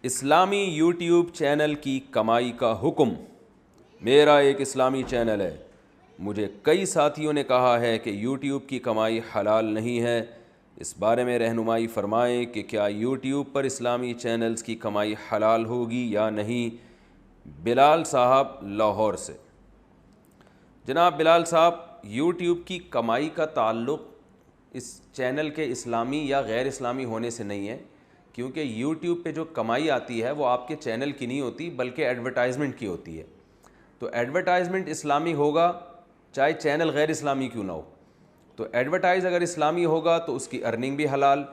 اسلامی YouTube channel کی کمائی کا حکم۔ میرا ایک اسلامی چینل ہے، مجھے کئی ساتھیوں نے کہا ہے کہ یوٹیوب کی کمائی حلال نہیں ہے، اس بارے میں رہنمائی فرمائیں کہ کیا یوٹیوب پر اسلامی چینلز کی کمائی حلال ہوگی یا نہیں۔ بلال صاحب لاہور سے۔ جناب بلال صاحب، یوٹیوب کی کمائی کا تعلق اس چینل کے اسلامی یا غیر اسلامی ہونے سے نہیں ہے، کیونکہ یوٹیوب پہ جو کمائی آتی ہے وہ آپ کے چینل کی نہیں ہوتی بلکہ ایڈورٹائزمنٹ کی ہوتی ہے۔ تو ایڈورٹائزمنٹ اسلامی ہوگا چاہے چینل غیر اسلامی کیوں نہ ہو، تو ایڈورٹائز اگر اسلامی ہوگا تو اس کی ارننگ بھی حلال،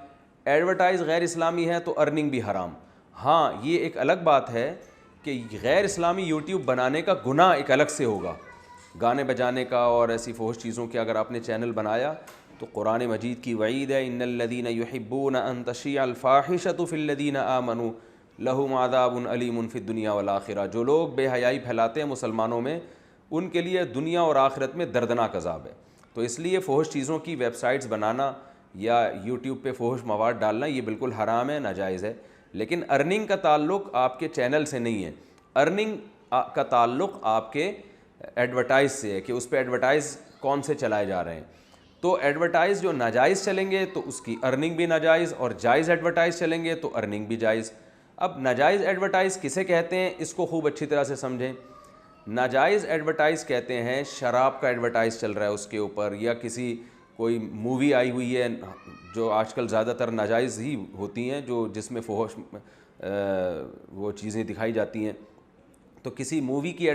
ایڈورٹائز غیر اسلامی ہے تو ارننگ بھی حرام۔ ہاں، یہ ایک الگ بات ہے کہ غیر اسلامی یوٹیوب بنانے کا گناہ ایک الگ سے ہوگا، گانے بجانے کا اور ایسی فحش چیزوں کے اگر آپ نے چینل بنایا تو قرآن مجید کی وعید ہے، ان الذین یحبون ان تشیع الفاحشۃ فی الذین آمنوا لہم عذاب علیم فی الدنیا والآخرہ۔ جو لوگ بے حیائی پھیلاتے ہیں مسلمانوں میں، ان کے لیے دنیا اور آخرت میں دردناک عذاب ہے۔ تو اس لیے فحش چیزوں کی ویب سائٹس بنانا یا یوٹیوب پہ فحش مواد ڈالنا یہ بالکل حرام ہے، ناجائز ہے۔ لیکن ارننگ کا تعلق آپ کے چینل سے نہیں ہے، ارننگ کا تعلق آپ کے ایڈورٹائز سے ہے کہ اس پہ ایڈورٹائز کون سے چلائے جا رہے ہیں۔ تو ایڈورٹائز جو ناجائز چلیں گے تو اس کی ارننگ بھی ناجائز، اور جائز ایڈورٹائز چلیں گے تو ارننگ بھی جائز۔ اب ناجائز ایڈورٹائز کسے کہتے ہیں اس کو خوب اچھی طرح سے سمجھیں۔ ناجائز ایڈورٹائز کہتے ہیں شراب کا ایڈورٹائز چل رہا ہے اس کے اوپر، یا کسی کوئی مووی آئی ہوئی ہے جو آج کل زیادہ تر ناجائز ہی ہوتی ہیں، جس میں فحش وہ چیزیں دکھائی جاتی ہیں۔ تو کسی مووی کی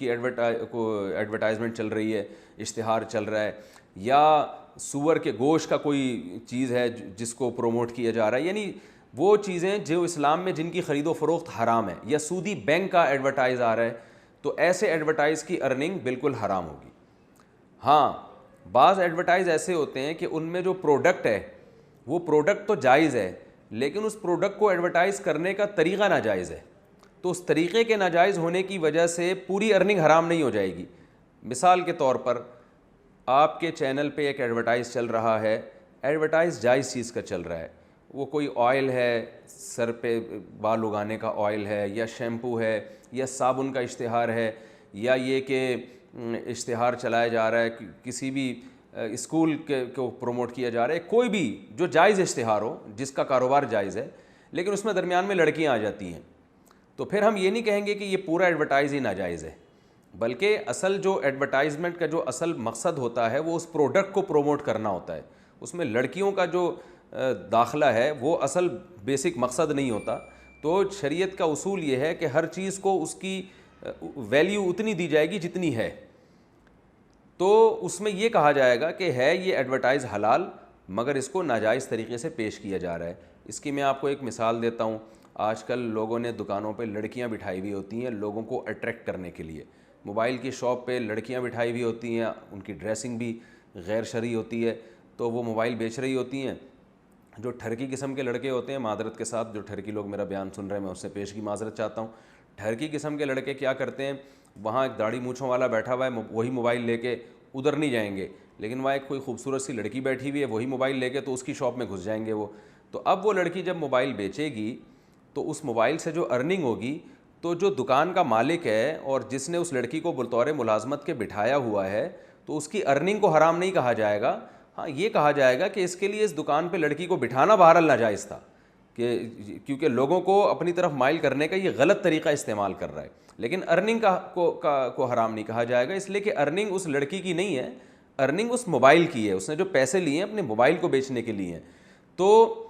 ایڈورٹائزمنٹ چل رہی ہے، اشتہار چل رہا ہے، یا سور کے گوشت کا کوئی چیز ہے جس کو پروموٹ کیا جا رہا ہے، یعنی وہ چیزیں جو اسلام میں جن کی خرید و فروخت حرام ہے، یا سودی بینک کا ایڈورٹائز آ رہا ہے، تو ایسے ایڈورٹائز کی ارننگ بالکل حرام ہوگی۔ ہاں، بعض ایڈورٹائز ایسے ہوتے ہیں کہ ان میں جو پروڈکٹ ہے وہ پروڈکٹ تو جائز ہے، لیکن اس پروڈکٹ کو ایڈورٹائز کرنے کا طریقہ ناجائز ہے، تو اس طریقے کے ناجائز ہونے کی وجہ سے پوری ارننگ حرام نہیں ہو جائے گی۔ مثال کے طور پر آپ کے چینل پہ ایک ایڈورٹائز چل رہا ہے، ایڈورٹائز جائز چیز کا چل رہا ہے، وہ کوئی آئل ہے، سر پہ بال اگانے کا آئل ہے، یا شیمپو ہے، یا صابن کا اشتہار ہے، یا یہ کہ اشتہار چلایا جا رہا ہے کسی بھی اسکول کو پروموٹ کیا جا رہا ہے، کوئی بھی جو جائز اشتہار ہو جس کا کاروبار جائز ہے، لیکن اس میں درمیان میں لڑکیاں آ جاتی ہیں، تو پھر ہم یہ نہیں کہیں گے کہ یہ پورا ایڈورٹائز ہی ناجائز ہے، بلکہ اصل جو ایڈورٹائزمنٹ کا جو اصل مقصد ہوتا ہے وہ اس پروڈکٹ کو پروموٹ کرنا ہوتا ہے، اس میں لڑکیوں کا جو داخلہ ہے وہ اصل بیسک مقصد نہیں ہوتا۔ تو شریعت کا اصول یہ ہے کہ ہر چیز کو اس کی ویلیو اتنی دی جائے گی جتنی ہے، تو اس میں یہ کہا جائے گا کہ ہے یہ ایڈورٹائز حلال، مگر اس کو ناجائز طریقے سے پیش کیا جا رہا ہے۔ اس کی میں آپ کو ایک مثال دیتا ہوں۔ آج کل لوگوں نے دکانوں پہ لڑکیاں بٹھائی ہوئی ہوتی ہیں لوگوں کو اٹریکٹ کرنے کے لیے، موبائل کی شاپ پہ لڑکیاں بٹھائی ہوئی ہوتی ہیں، ان کی ڈریسنگ بھی غیر شرعی ہوتی ہے، تو وہ موبائل بیچ رہی ہوتی ہیں۔ جو ٹھرکی قسم کے لڑکے ہوتے ہیں، معذرت کے ساتھ جو ٹھرکی لوگ میرا بیان سن رہے ہیں میں اس سے پیش کی معذرت چاہتا ہوں، ٹھرکی قسم کے لڑکے کیا کرتے ہیں، وہاں ایک داڑھی مونچھوں والا بیٹھا ہوا ہے، وہی موبائل لے کے ادھر نہیں جائیں گے، لیکن وہاں ایک کوئی خوبصورت سی لڑکی بیٹھی ہوئی ہے، وہی موبائل لے کے تو اس کی شاپ میں گھس جائیں گے وہ۔ تو اب وہ لڑکی جب موبائل بیچے گی تو اس موبائل سے جو ارننگ ہوگی، تو جو دکان کا مالک ہے اور جس نے اس لڑکی کو بطور ملازمت کے بٹھایا ہوا ہے، تو اس کی ارننگ کو حرام نہیں کہا جائے گا۔ ہاں، یہ کہا جائے گا کہ اس کے لیے اس دکان پہ لڑکی کو بٹھانا بہرحال ناجائز تھا، کہ کیونکہ لوگوں کو اپنی طرف مائل کرنے کا یہ غلط طریقہ استعمال کر رہا ہے، لیکن ارننگ کو حرام نہیں کہا جائے گا، اس لیے کہ ارننگ اس لڑکی کی نہیں ہے، ارننگ اس موبائل کی ہے، اس نے جو پیسے لیے ہیں اپنے موبائل کو بیچنے کے لیے ہیں۔ تو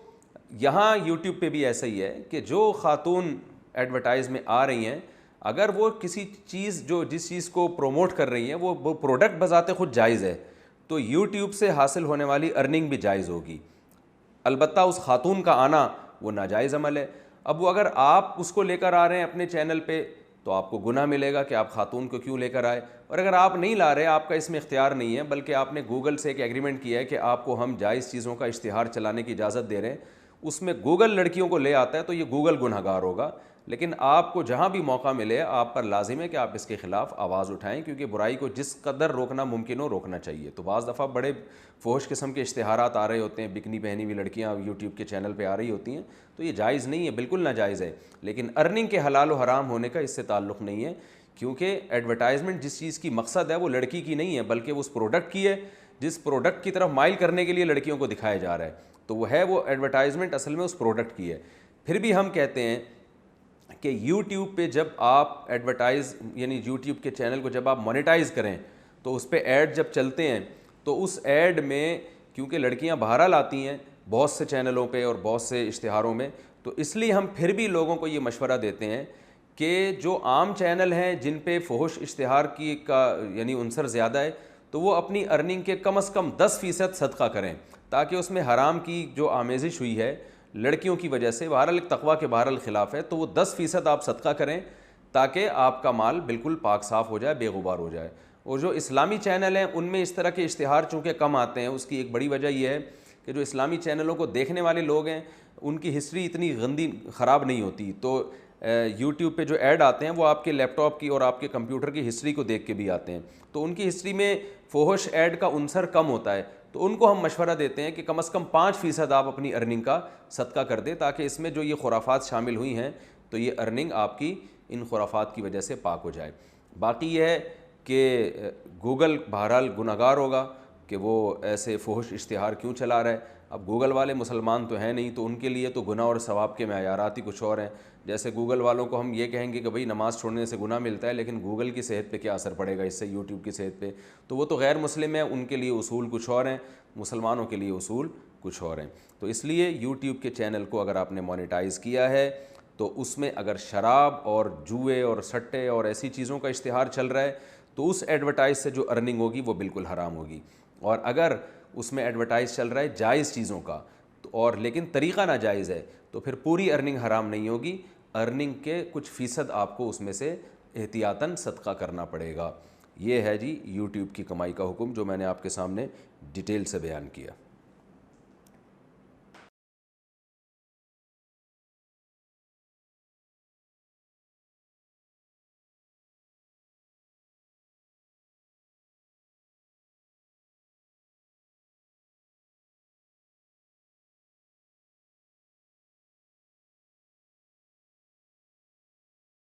یہاں یوٹیوب پہ بھی ایسا ہی ہے کہ جو خاتون ایڈورٹائز میں آ رہی ہیں، اگر وہ کسی چیز جس چیز کو پروموٹ کر رہی ہیں وہ پروڈکٹ بذات خود جائز ہے، تو یوٹیوب سے حاصل ہونے والی ارننگ بھی جائز ہوگی، البتہ اس خاتون کا آنا وہ ناجائز عمل ہے۔ اب وہ اگر آپ اس کو لے کر آ رہے ہیں اپنے چینل پہ تو آپ کو گناہ ملے گا کہ آپ خاتون کو کیوں لے کر آئے، اور اگر آپ نہیں لا رہے، آپ کا اس میں اختیار نہیں ہے، بلکہ آپ نے گوگل سے ایک ایگریمنٹ کیا ہے کہ آپ کو ہم جائز چیزوں کا اشتہار چلانے کی اجازت دے رہے ہیں، اس میں گوگل لڑکیوں کو لے آتا ہے تو یہ گوگل گنہگار ہوگا، لیکن آپ کو جہاں بھی موقع ملے آپ پر لازم ہے کہ آپ اس کے خلاف آواز اٹھائیں، کیونکہ برائی کو جس قدر روکنا ممکن ہو روکنا چاہیے۔ تو بعض دفعہ بڑے فحش قسم کے اشتہارات آ رہے ہوتے ہیں، بکنی پہنی ہوئی لڑکیاں یوٹیوب کے چینل پہ آ رہی ہوتی ہیں، تو یہ جائز نہیں ہے، بالکل ناجائز ہے، لیکن ارننگ کے حلال و حرام ہونے کا اس سے تعلق نہیں ہے، کیونکہ ایڈورٹائزمنٹ جس چیز کی مقصد ہے وہ لڑکی کی نہیں ہے بلکہ اس پروڈکٹ کی ہے، جس پروڈکٹ کی طرف مائل کرنے کے لیے لڑکیوں کو دکھایا جا رہا ہے، تو وہ ہے وہ ایڈورٹائزمنٹ اصل میں اس پروڈکٹ کی ہے۔ پھر بھی ہم کہتے ہیں کہ یوٹیوب پہ جب آپ ایڈورٹائز یعنی یوٹیوب کے چینل کو جب آپ مونیٹائز کریں تو اس پہ ایڈ جب چلتے ہیں تو اس ایڈ میں کیونکہ لڑکیاں بہرحال آتی ہیں بہت سے چینلوں پہ اور بہت سے اشتہاروں میں، تو اس لیے ہم پھر بھی لوگوں کو یہ مشورہ دیتے ہیں کہ جو عام چینل ہیں جن پہ فحش اشتہار کی کا یعنی عنصر زیادہ ہے تو وہ اپنی ارننگ کے کم از کم 10% صدقہ کریں، تاکہ اس میں حرام کی جو آمیزش ہوئی ہے لڑکیوں کی وجہ سے، بہرحال ایک تقویٰ کے بہرحال خلاف ہے، تو وہ 10% آپ صدقہ کریں تاکہ آپ کا مال بالکل پاک صاف ہو جائے، بے غبار ہو جائے۔ اور جو اسلامی چینل ہیں ان میں اس طرح کے اشتہار چونکہ کم آتے ہیں، اس کی ایک بڑی وجہ یہ ہے کہ جو اسلامی چینلوں کو دیکھنے والے لوگ ہیں ان کی ہسٹری اتنی گندی خراب نہیں ہوتی، تو یوٹیوب پہ جو ایڈ آتے ہیں وہ آپ کے لیپ ٹاپ کی اور آپ کے کمپیوٹر کی ہسٹری کو دیکھ کے بھی آتے ہیں، تو ان کی ہسٹری میں فحش ایڈ کا عنصر کم ہوتا ہے، تو ان کو ہم مشورہ دیتے ہیں کہ کم از کم 5% آپ اپنی ارننگ کا صدقہ کر دیں، تاکہ اس میں جو یہ خرافات شامل ہوئی ہیں تو یہ ارننگ آپ کی ان خرافات کی وجہ سے پاک ہو جائے۔ باقی یہ ہے کہ گوگل بہرحال گنہگار ہوگا کہ وہ ایسے فحش اشتہار کیوں چلا رہا ہے۔ اب گوگل والے مسلمان تو ہیں نہیں، تو ان کے لیے تو گناہ اور ثواب کے معیارات ہی کچھ اور ہیں۔ جیسے گوگل والوں کو ہم یہ کہیں گے کہ بھئی نماز چھوڑنے سے گناہ ملتا ہے، لیکن گوگل کی صحت پہ کیا اثر پڑے گا اس سے، یوٹیوب کی صحت پہ، تو وہ تو غیر مسلم ہیں، ان کے لیے اصول کچھ اور ہیں، مسلمانوں کے لیے اصول کچھ اور ہیں۔ تو اس لیے یوٹیوب کے چینل کو اگر آپ نے مونیٹائز کیا ہے تو اس میں اگر شراب اور جوئے اور سٹے اور ایسی چیزوں کا اشتہار چل رہا ہے تو اس ایڈورٹائز سے جو ارننگ ہوگی وہ بالکل حرام ہوگی، اور اگر اس میں ایڈورٹائز چل رہا ہے جائز چیزوں کا اور لیکن طریقہ ناجائز ہے تو پھر پوری ارننگ حرام نہیں ہوگی، ارننگ کے کچھ فیصد آپ کو اس میں سے احتیاطاً صدقہ کرنا پڑے گا۔ یہ ہے جی یوٹیوب کی کمائی کا حکم جو میں نے آپ کے سامنے ڈیٹیل سے بیان کیا۔